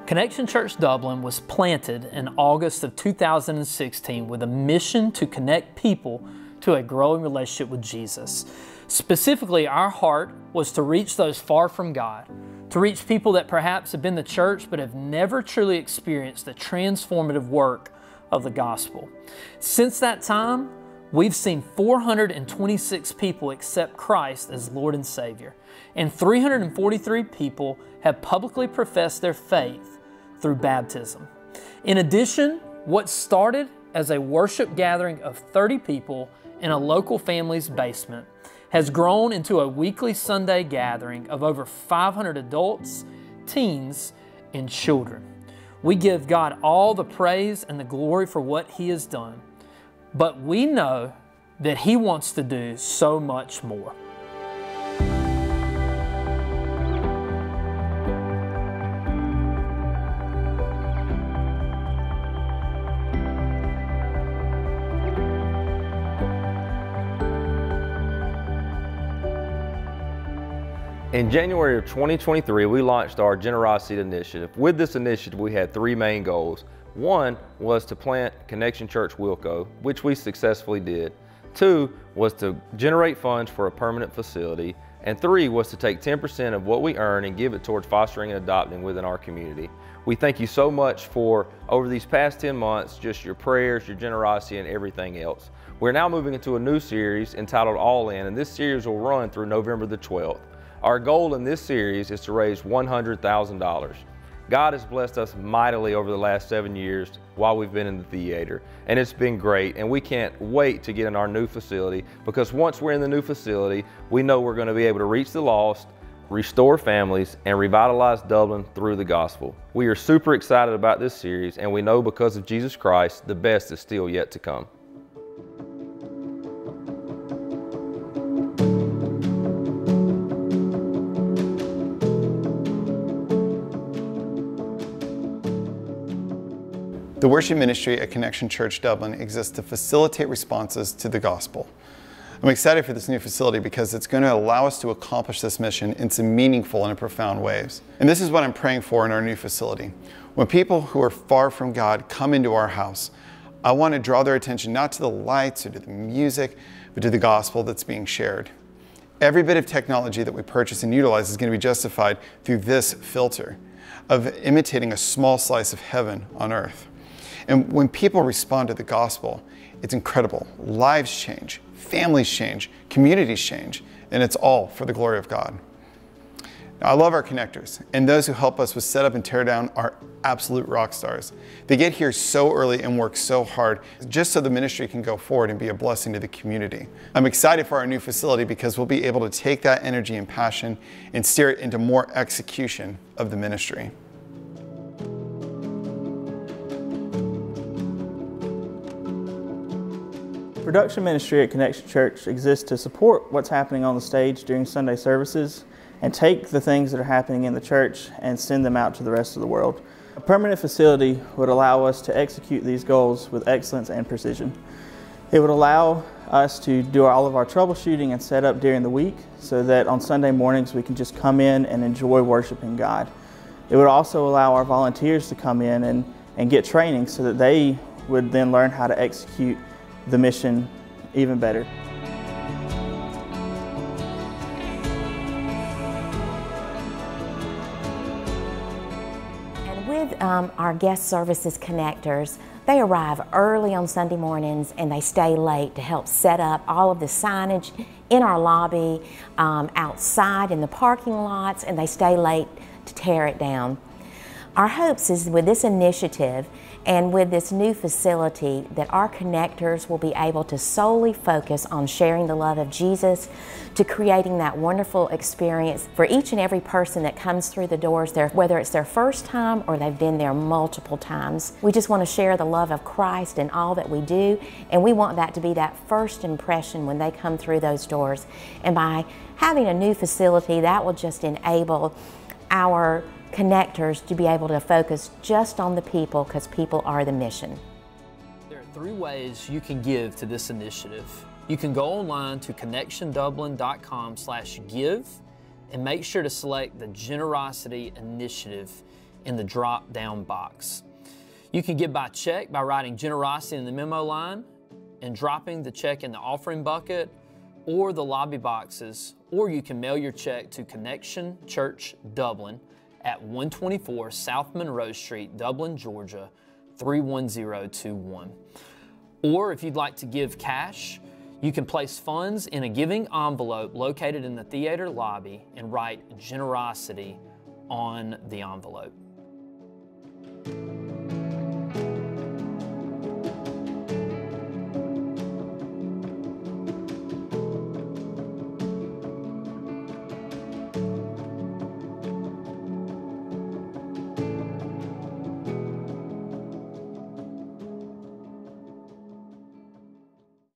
Connection Church Dublin was planted in August of 2016 with a mission to connect people to a growing relationship with Jesus. Specifically, our heart was to reach those far from God, to reach people that perhaps have been to church but have never truly experienced the transformative work of the gospel. Since that time, we've seen 426 people accept Christ as Lord and Savior, and 343 people have publicly professed their faith through baptism. In addition, what started as a worship gathering of 30 people in a local family's basement has grown into a weekly Sunday gathering of over 500 adults, teens, and children. We give God all the praise and the glory for what He has done, but we know that He wants to do so much more. In January of 2023, we launched our GeneroCity Initiative. With this initiative, we had three main goals. One was to plant Connection Church Wk, which we successfully did. Two was to generate funds for a permanent facility. And three was to take 10% of what we earn and give it towards fostering and adopting within our community. We thank you so much for, over these past 10 months, just your prayers, your generosity, and everything else. We're now moving into a new series entitled All In, and this series will run through November the 12th. Our goal in this series is to raise $100,000. God has blessed us mightily over the last 7 years while we've been in the theater, and it's been great, and we can't wait to get in our new facility, because once we're in the new facility, we know we're going to be able to reach the lost, restore families, and revitalize Dublin through the gospel. We are super excited about this series, and we know because of Jesus Christ, the best is still yet to come. The worship ministry at Connection Church Dublin exists to facilitate responses to the gospel. I'm excited for this new facility because it's going to allow us to accomplish this mission in some meaningful and profound ways. And this is what I'm praying for in our new facility. When people who are far from God come into our house, I want to draw their attention not to the lights or to the music, but to the gospel that's being shared. Every bit of technology that we purchase and utilize is going to be justified through this filter of imitating a small slice of heaven on earth. And when people respond to the gospel, it's incredible. Lives change, families change, communities change, and it's all for the glory of God. Now, I love our connectors, and those who help us with setup and tear down are absolute rock stars. They get here so early and work so hard just so the ministry can go forward and be a blessing to the community. I'm excited for our new facility because we'll be able to take that energy and passion and steer it into more execution of the ministry. Production ministry at Connection Church exists to support what's happening on the stage during Sunday services and take the things that are happening in the church and send them out to the rest of the world. A permanent facility would allow us to execute these goals with excellence and precision. It would allow us to do all of our troubleshooting and setup during the week so that on Sunday mornings we can just come in and enjoy worshiping God. It would also allow our volunteers to come in and get training so that they would then learn how to execute the mission even better. And with our guest services connectors, they arrive early on Sunday mornings and they stay late to help set up all of the signage in our lobby, outside in the parking lots, and they stay late to tear it down. Our hopes is with this initiative and with this new facility that our connectors will be able to solely focus on sharing the love of Jesus, to creating that wonderful experience for each and every person that comes through the doors there, whether it's their first time or they've been there multiple times. We just want to share the love of Christ in all that we do, and we want that to be that first impression when they come through those doors. And by having a new facility, that will just enable our connectors to be able to focus just on the people, because people are the mission. There are three ways you can give to this initiative. You can go online to connectiondublin.com/give and make sure to select the GeneroCity Initiative in the drop-down box. You can give by check by writing Generosity in the memo line and dropping the check in the offering bucket or the lobby boxes, or you can mail your check to Connection Church Dublin at 124 South Monroe Street, Dublin, Georgia, 31021. Or if you'd like to give cash, you can place funds in a giving envelope located in the theater lobby and write Generosity on the envelope.